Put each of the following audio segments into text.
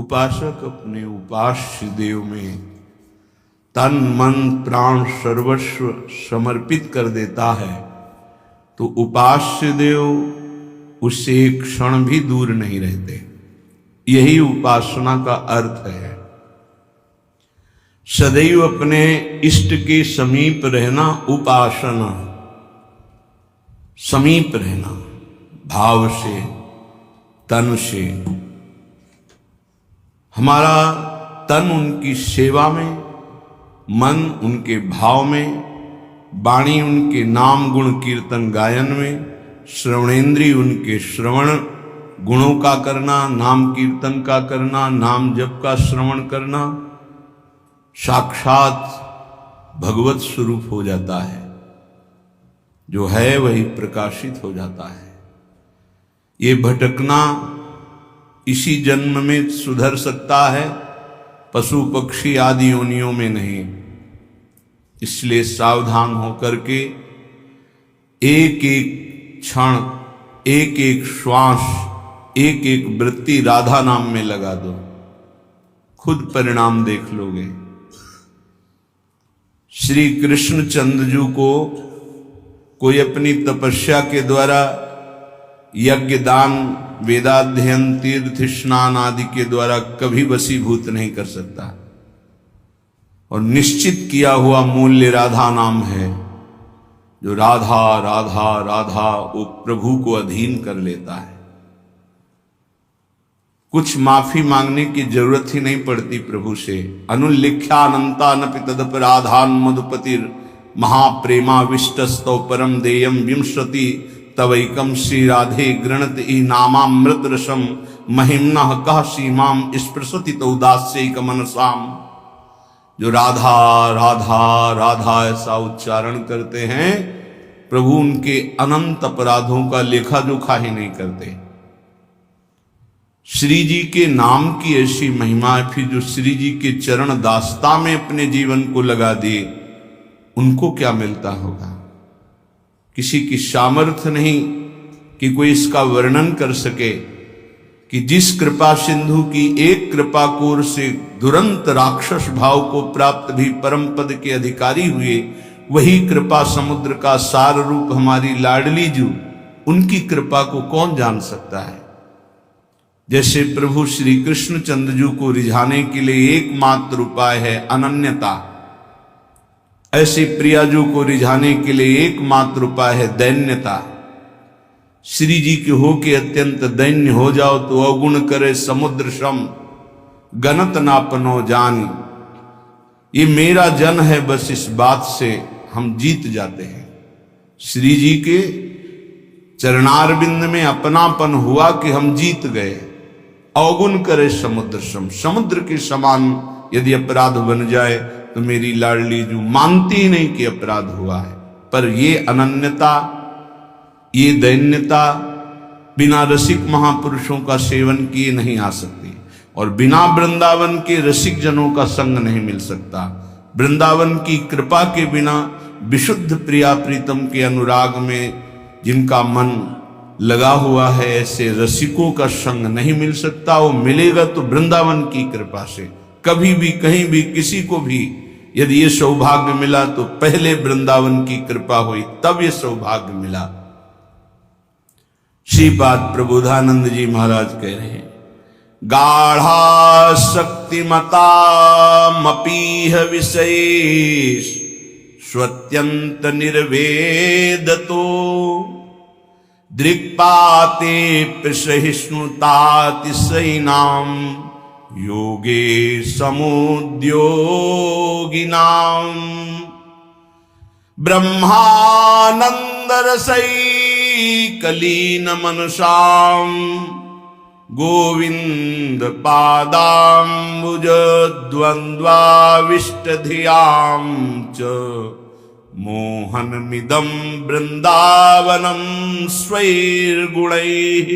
उपासक अपने उपास्य देव में तन मन प्राण सर्वस्व समर्पित कर देता है तो उपास्य देव उससे एक क्षण भी दूर नहीं रहते। यही उपासना का अर्थ है। सदैव अपने इष्ट के समीप रहना उपासना, समीप रहना भाव से, तन से। हमारा तन उनकी सेवा में, मन उनके भाव में, वाणी उनके नाम गुण कीर्तन गायन में, श्रवणेन्द्रिय उनके श्रवण गुणों का करना, नाम कीर्तन का करना, नाम जप का श्रवण करना, साक्षात भगवत स्वरूप हो जाता है। जो है वही प्रकाशित हो जाता है। ये भटकना इसी जन्म में सुधर सकता है, पशु पक्षी आदि योनियों में नहीं। इसलिए सावधान होकर के एक एक क्षण, एक एक श्वास, एक एक वृत्ति राधा नाम में लगा दो, खुद परिणाम देख लोगे। श्री कृष्ण चंद्रजू को कोई अपनी तपस्या के द्वारा यज्ञ दान वेदाध्ययन तीर्थ स्नान आदि के द्वारा कभी वशीभूत नहीं कर सकता। और निश्चित किया हुआ मूल्य राधा नाम है। जो राधा राधा राधा वो प्रभु को अधीन कर लेता है। कुछ माफी मांगने की जरूरत ही नहीं पड़ती प्रभु से। अनुल्लिख्यानंता नपि तदपराधान मधुपतिर महाप्रेमाविष्टस्तौ परम देयम विंशति तवैकम श्री राधे गृणत ई नामामृत रसम महिम्ना कह सीमाम स्पृशति तो उदास्यैक मनसाम। जो राधा राधा राधा ऐसा उच्चारण करते हैं, प्रभु उनके अनंत अपराधों का लेखा जोखा ही नहीं करते। श्री जी के नाम की ऐसी महिमा है। फिर जो श्री जी के चरण दास्ता में अपने जीवन को लगा दिए, उनको क्या मिलता होगा? किसी की सामर्थ्य नहीं कि कोई इसका वर्णन कर सके कि जिस कृपा सिंधु की एक कृपा कोर से दुरंत राक्षस भाव को प्राप्त भी परम पद के अधिकारी हुए, वही कृपा समुद्र का सार रूप हमारी लाडली जू, उनकी कृपा को कौन जान सकता है? जैसे प्रभु श्री कृष्ण चंद्रजू को रिझाने के लिए एकमात्र उपाय है अनन्यता, ऐसे प्रियाजू को रिझाने के लिए एकमात्र उपाय है दैन्यता। श्री जी के हो के अत्यंत दैन्य हो जाओ तो अवगुण करे समुद्र सम गनत नापनो जान। ये मेरा जन है, बस इस बात से हम जीत जाते हैं। श्री जी के चरणारविंद में अपनापन हुआ कि हम जीत गए। अवगुण करे समुद्र सम, समुद्र के समान यदि अपराध बन जाए तो मेरी लाडली जो मानती ही नहीं कि अपराध हुआ है। पर ये अनन्यता, ये दैन्यता बिना रसिक महापुरुषों का सेवन किए नहीं आ सकती। और बिना वृंदावन के रसिक जनों का संग नहीं मिल सकता। वृंदावन की कृपा के बिना विशुद्ध प्रिया प्रीतम के अनुराग में जिनका मन लगा हुआ है, ऐसे रसिकों का संग नहीं मिल सकता। वो मिलेगा तो वृंदावन की कृपा से। कभी भी कहीं भी किसी को भी यदि ये सौभाग्य मिला तो पहले वृंदावन की कृपा हुई, तब ये सौभाग्य मिला। श्रीपाद प्रबोधानंद जी महाराज कह रहे हैं, गाढ़ा शक्तिमता मपीह विशेष स्वत्यंत निर्वेदतो दृक्पाते प्रसहिष्णुतातिशयिनाम योगे समुद्योगिनाम ब्रह्मानंद रसैकलीन मनुषाम गोविंद पादाम्बुज द्वंद्वाविष्ट धियाम च मोहनमिदं वृंदावनम स्वैर्गुणैः।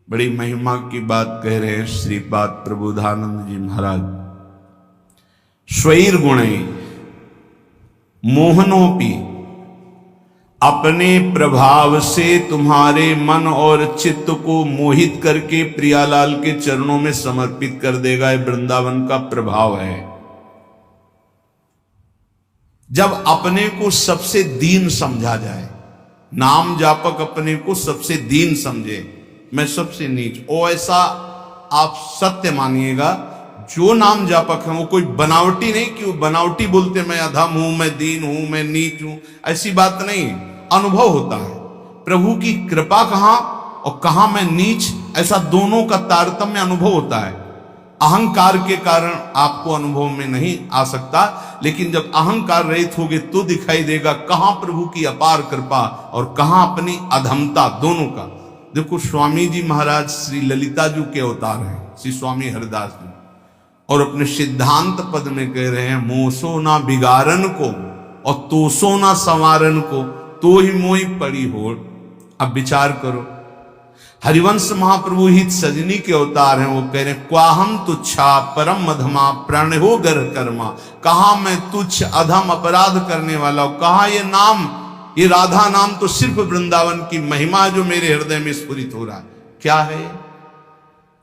बड़ी महिमा की बात कह रहे हैं श्रीपाद प्रबोधानंद जी महाराज। स्वैर्गुणैः मोहनोपि अपने प्रभाव से तुम्हारे मन और चित्त को मोहित करके प्रियालाल के चरणों में समर्पित कर देगा। ये वृंदावन का प्रभाव है। जब अपने को सबसे दीन समझा जाए, नाम जापक अपने को सबसे दीन समझे, मैं सबसे नीच, ओ ऐसा आप सत्य मानिएगा। जो नाम जापक है वो कोई बनावटी नहीं कि वो बनावटी बोलते मैं अधम हूं, मैं दीन हूं, मैं नीच हूं, ऐसी बात नहीं। अनुभव होता है प्रभु की कृपा कहां और कहां मैं नीच, ऐसा दोनों का तारतम्य अनुभव होता है। अहंकार के कारण आपको अनुभव में नहीं आ सकता, लेकिन जब अहंकार रहित होगे तो दिखाई देगा कहां प्रभु की अपार कृपा और कहां अपनी अधमता, दोनों का। देखो स्वामी जी महाराज श्री ललिता जी के अवतार हैं, श्री स्वामी हरिदास जी, और अपने सिद्धांत पद में कह रहे हैं मोसो ना बिगारन को और तोसो ना संवारन को, तो ही मोई पड़ी हो। अब विचार करो, हरिवंश महाप्रभु हित सजनी के अवतार हैं, वो कह रहे हैं क्वाहम तुच्छा परम अधमा प्राण हो गर कर्मा। कहा मैं तुच्छ अधम अपराध करने वाला हूं, कहा ये नाम, ये राधा नाम तो सिर्फ वृंदावन की महिमा जो मेरे हृदय में स्फुरित हो रहा है। क्या है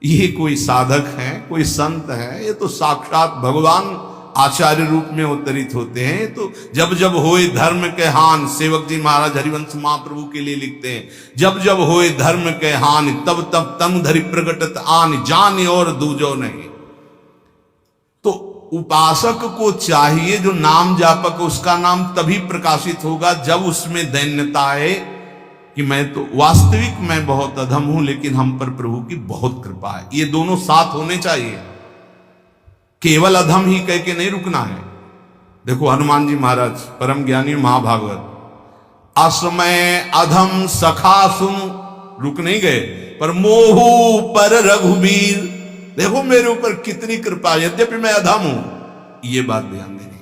ये? कोई साधक है, कोई संत है? ये तो साक्षात भगवान आचार्य रूप में अवतरित होते हैं। तो जब जब होए धर्म के हान, सेवक जी महाराज हरिवंश महाप्रभु के लिए लिखते हैं, जब जब होए धर्म के हान तब तब तंग धरि प्रगटत आन, जान और दूजो नहीं। तो उपासक को चाहिए जो नाम जापक, उसका नाम तभी प्रकाशित होगा जब उसमें दैन्यता है कि मैं तो वास्तविक मैं बहुत अधम हूं, लेकिन हम पर प्रभु की बहुत कृपा है। ये दोनों साथ होने चाहिए, केवल अधम ही कह के नहीं रुकना है। देखो हनुमान जी महाराज परम ज्ञानी महाभागवत, असमय अधम सखा सुन, रुक नहीं गए, पर मोहू पर रघुबीर, देखो मेरे ऊपर कितनी कृपा, यद्यपि मैं अधम हूं, ये बात ध्यान देनी।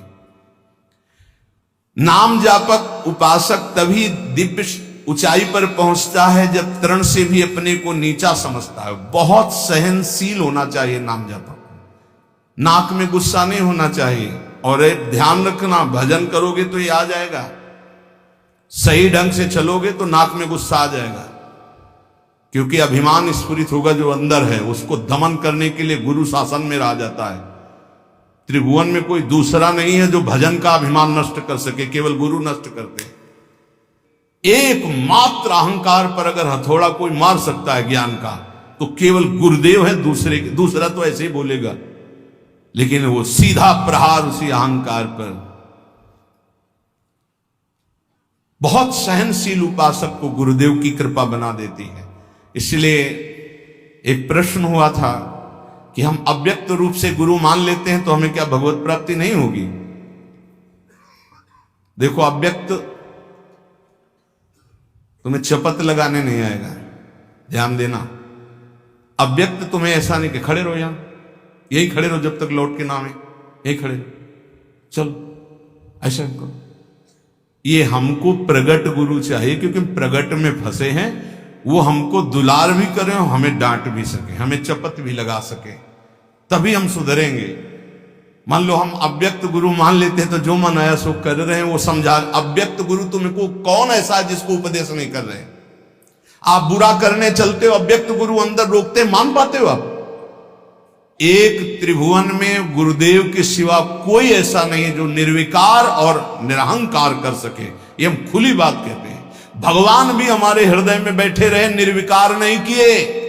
नाम जापक उपासक तभी दिव्य ऊंचाई पर पहुंचता है जब तरण से भी अपने को नीचा समझता है। बहुत सहनशील होना चाहिए नाम जापक, नाक में गुस्सा नहीं होना चाहिए। और एक ध्यान रखना, भजन करोगे तो ये आ जाएगा, सही ढंग से चलोगे तो नाक में गुस्सा आ जाएगा, क्योंकि अभिमान स्फुरित होगा जो अंदर है, उसको दमन करने के लिए गुरु शासन में रह जाता है। त्रिभुवन में कोई दूसरा नहीं है जो भजन का अभिमान नष्ट कर सके, केवल गुरु नष्ट करते हैं। एकमात्र अहंकार पर अगर हथौड़ा कोई मार सकता है ज्ञान का, तो केवल गुरुदेव है, दूसरा तो ऐसे ही बोलेगा, लेकिन वो सीधा प्रहार उसी अहंकार पर। बहुत सहनशील उपासक को गुरुदेव की कृपा बना देती है। इसलिए एक प्रश्न हुआ था कि हम अव्यक्त रूप से गुरु मान लेते हैं तो हमें क्या भगवत प्राप्ति नहीं होगी? देखो अव्यक्त तुम्हें चपत लगाने नहीं आएगा, ध्यान देना। अव्यक्त तुम्हें ऐसा नहीं कि खड़े रहो, यहां यही खड़े रहो जब तक लौट के ना आए, यही खड़े रहो, चलो ऐसा करो। ये हमको प्रगट गुरु चाहिए, क्योंकि प्रगट में फंसे हैं। वो हमको दुलार भी करें और हमें डांट भी सके, हमें चपत भी लगा सके, तभी हम सुधरेंगे। मान लो हम अव्यक्त गुरु मान लेते हैं तो जो मन आया सो कर रहे हैं, वो समझा। अव्यक्त गुरु तुमको कौन ऐसा है जिसको उपदेश नहीं कर रहे? आप बुरा करने चलते हो, अव्यक्त गुरु अंदर रोकते, मान पाते हो आप? एक त्रिभुवन में गुरुदेव के सिवा कोई ऐसा नहीं है जो निर्विकार और निरहंकार कर सके। ये हम खुली बात कहते हैं। भगवान भी हमारे हृदय में बैठे रहे, निर्विकार नहीं किए।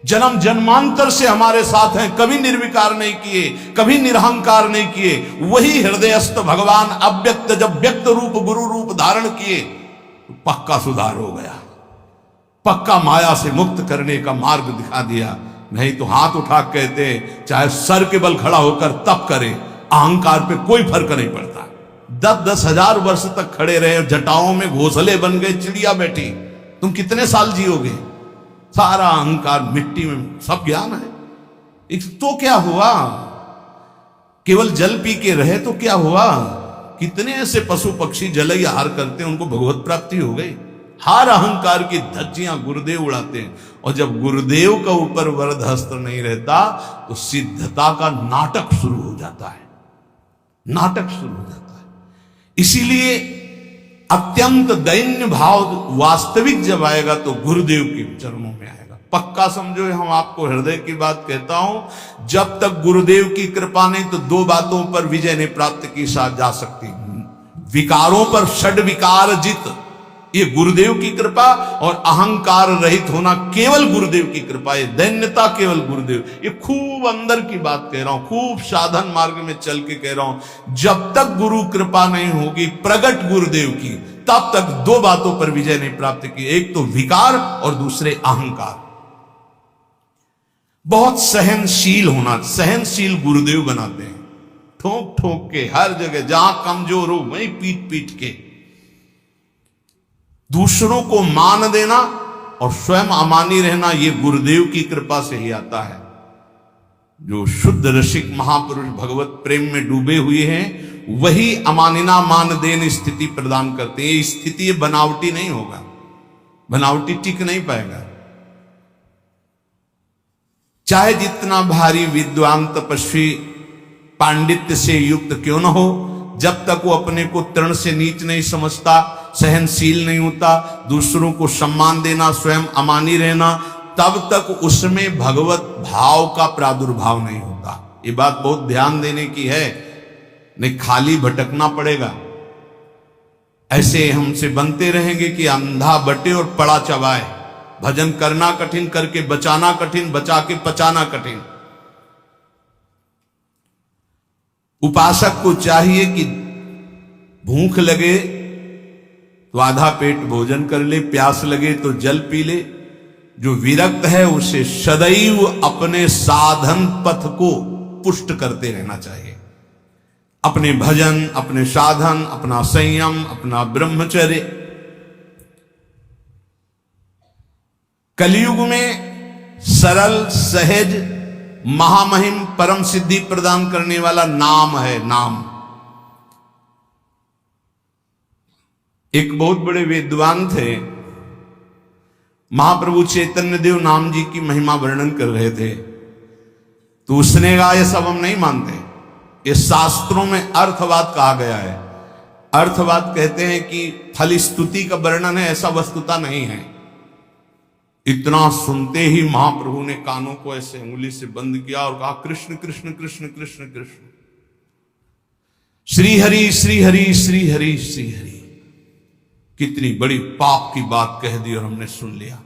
जन्म जन्मांतर से हमारे साथ हैं, कभी निर्विकार नहीं किए, कभी निरहंकार नहीं किए। वही हृदयस्थ भगवान अव्यक्त जब व्यक्त रूप गुरु रूप धारण किए तो पक्का सुधार हो गया, पक्का माया से मुक्त करने का मार्ग दिखा दिया। नहीं तो हाथ उठा कहते चाहे सर के बल खड़ा होकर तप करे, अहंकार पे कोई फर्क नहीं पड़ता। 10-10 हजार वर्ष तक खड़े रहे, जटाओं में घोंसले बन गए, चिड़िया बैठी, तुम कितने साल जियोगे? सारा अहंकार मिट्टी में, सब ज्ञान है। तो क्या हुआ? केवल जल पी के रहे तो क्या हुआ? कितने ऐसे पशु पक्षी जल आहार करते हैं, उनको भगवत प्राप्ति हो गई। हर अहंकार की धज्जियां गुरुदेव उड़ाते हैं। और जब गुरुदेव का ऊपर वरद हस्त नहीं रहता तो सिद्धता का नाटक शुरू हो जाता है, नाटक शुरू हो जाता है। इसीलिए अत्यंत दैन्य भाव वास्तविक जब आएगा तो गुरुदेव के चरणों में आएगा। पक्का समझो, हम आपको हृदय की बात कहता हूं, जब तक गुरुदेव की कृपा नहीं तो दो बातों पर विजय नहीं प्राप्त की जा सकती। विकारों पर षड विकार जित, ये गुरुदेव की कृपा, और अहंकार रहित होना केवल गुरुदेव की कृपा, ये दैन्यता केवल गुरुदेव। ये खूब अंदर की बात कह रहा हूं, खूब साधन मार्ग में चल के कह रहा हूं। जब तक गुरु कृपा नहीं होगी प्रगट गुरुदेव की, तब तक दो बातों पर विजय नहीं प्राप्त की, एक तो विकार और दूसरे अहंकार। बहुत सहनशील होना, सहनशील गुरुदेव बनाते हैं, ठोक ठोक के हर जगह, जहां कमजोर हो वहीं पीट पीट के। दूसरों को मान देना और स्वयं अमानी रहना, ये गुरुदेव की कृपा से ही आता है। जो शुद्ध रसिक महापुरुष भगवत प्रेम में डूबे हुए हैं, वही अमानिना मान देन स्थिति प्रदान करते हैं। ये स्थिति ये बनावटी नहीं होगा, बनावटी टिक नहीं पाएगा। चाहे जितना भारी विद्वान तपस्वी पांडित्य से युक्त क्यों न हो, जब तक वो अपने को तृण से नीच नहीं समझता, सहनशील नहीं होता, दूसरों को सम्मान देना, स्वयं अमानी रहना, तब तक उसमें भगवत भाव का प्रादुर्भाव नहीं होता। ये बात बहुत ध्यान देने की है, नहीं खाली भटकना पड़ेगा। ऐसे हमसे बनते रहेंगे कि अंधा बटे और पड़ा चबाए। भजन करना कठिन, करके बचाना कठिन, बचा के पचाना कठिन। उपासक को चाहिए कि भूख लगे तो आधा पेट भोजन कर ले, प्यास लगे तो जल पी ले। जो विरक्त है उसे सदैव अपने साधन पथ को पुष्ट करते रहना चाहिए। अपने भजन, अपने साधन, अपना संयम, अपना ब्रह्मचर्य। कलयुग में सरल, सहज, महामहिम, परम सिद्धि प्रदान करने वाला नाम है, नाम। एक बहुत बड़े विद्वान थे, महाप्रभु चैतन्य देव नाम जी की महिमा वर्णन कर रहे थे, तो उसने कहा ये सब हम नहीं मानते, ये शास्त्रों में अर्थवाद कहा गया है। अर्थवाद कहते हैं कि फल स्तुति का वर्णन है, ऐसा वस्तुता नहीं है। इतना सुनते ही महाप्रभु ने कानों को ऐसे उंगली से बंद किया और कहा कृष्ण कृष्ण कृष्ण कृष्ण कृष्ण, श्री हरि श्री हरि श्री हरि श्री हरि। कितनी बड़ी पाप की बात कह दी और हमने सुन लिया।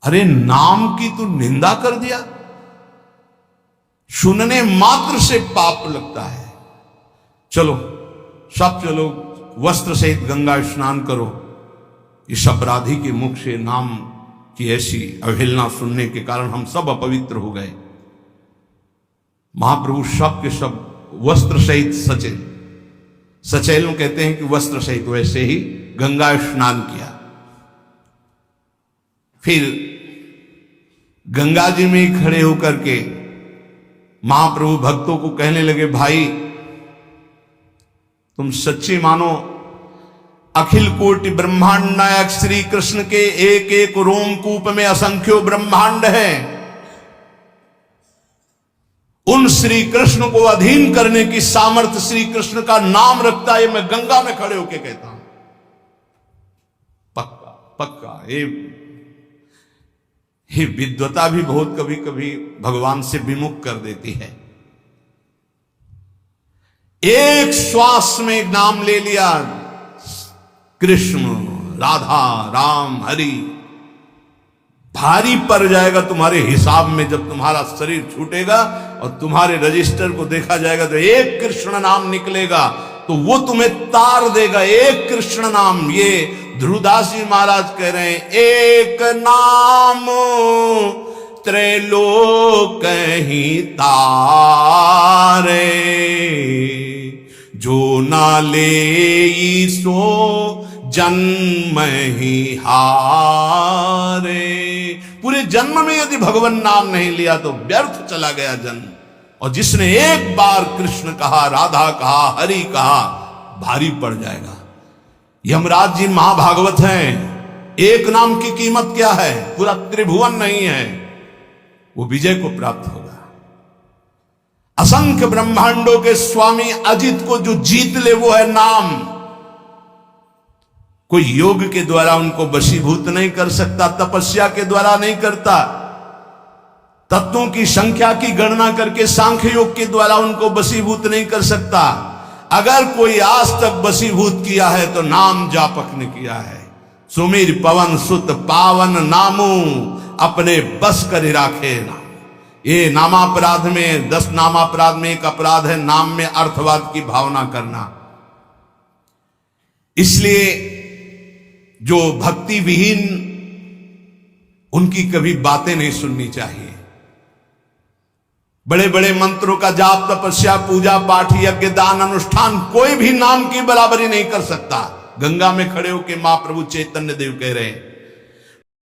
अरे नाम की तो निंदा कर दिया, सुनने मात्र से पाप लगता है। चलो सब चलो, वस्त्र सहित गंगा स्नान करो। इस अपराधी के मुख से नाम की ऐसी अवहेलना सुनने के कारण हम सब अपवित्र हो गए। महाप्रभु सब के सब वस्त्र सहित सचेल, सचेल कहते हैं कि वस्त्र सहित, वैसे ही गंगा स्नान किया। फिर गंगा जी में खड़े होकर के महाप्रभु भक्तों को कहने लगे, भाई तुम सच्चे मानो, अखिल कोटि ब्रह्मांड नायक श्री कृष्ण के एक एक रोमकूप में असंख्यो ब्रह्मांड है। उन श्री कृष्ण को अधीन करने की सामर्थ्य श्री कृष्ण का नाम रखता है। मैं गंगा में खड़े होकर कहता हूं, पक्का पक्का। ये विद्वता भी बहुत कभी कभी भगवान से विमुख कर देती है। एक श्वास में नाम ले लिया, कृष्ण, राधा, राम, हरि। भारी पड़ जाएगा तुम्हारे हिसाब में जब तुम्हारा शरीर छूटेगा और तुम्हारे रजिस्टर को देखा जाएगा तो एक कृष्ण नाम निकलेगा, तो वो तुम्हें तार देगा। एक कृष्ण नाम, ये ध्रुवदास जी महाराज कह रहे हैं, एक नाम त्रैलोक ही तारे, जो ना ले सो जन्म ही हारे। पूरे जन्म में यदि भगवान नाम नहीं लिया तो व्यर्थ चला गया जन्म। और जिसने एक बार कृष्ण कहा, राधा कहा, हरि कहा, भारी पड़ जाएगा। यमराज जी महाभागवत हैं, एक नाम की कीमत क्या है? पूरा त्रिभुवन नहीं है, वो विजय को प्राप्त होगा। असंख्य ब्रह्मांडों के स्वामी अजित को जो जीत ले वो है नाम। कोई योग के द्वारा उनको वशीभूत नहीं कर सकता, तपस्या के द्वारा नहीं करता, तत्वों की संख्या की गणना करके सांख्य योग के द्वारा उनको वशीभूत नहीं कर सकता। अगर कोई आज तक वशीभूत किया है तो नाम जापक ने किया है। सुमीर पवन सुत पावन नामू, अपने बस कर राखे नाम। ये नामापराध में 10 नामापराध में एक अपराध है नाम में अर्थवाद की भावना करना। इसलिए जो भक्ति विहीन, उनकी कभी बातें नहीं सुननी चाहिए। बड़े बड़े मंत्रों का जाप, तपस्या, पूजा पाठ, यज्ञ, दान, अनुष्ठान कोई भी नाम की बराबरी नहीं कर सकता। गंगा में खड़े होकर महाप्रभु चैतन्य देव कह रहे हैं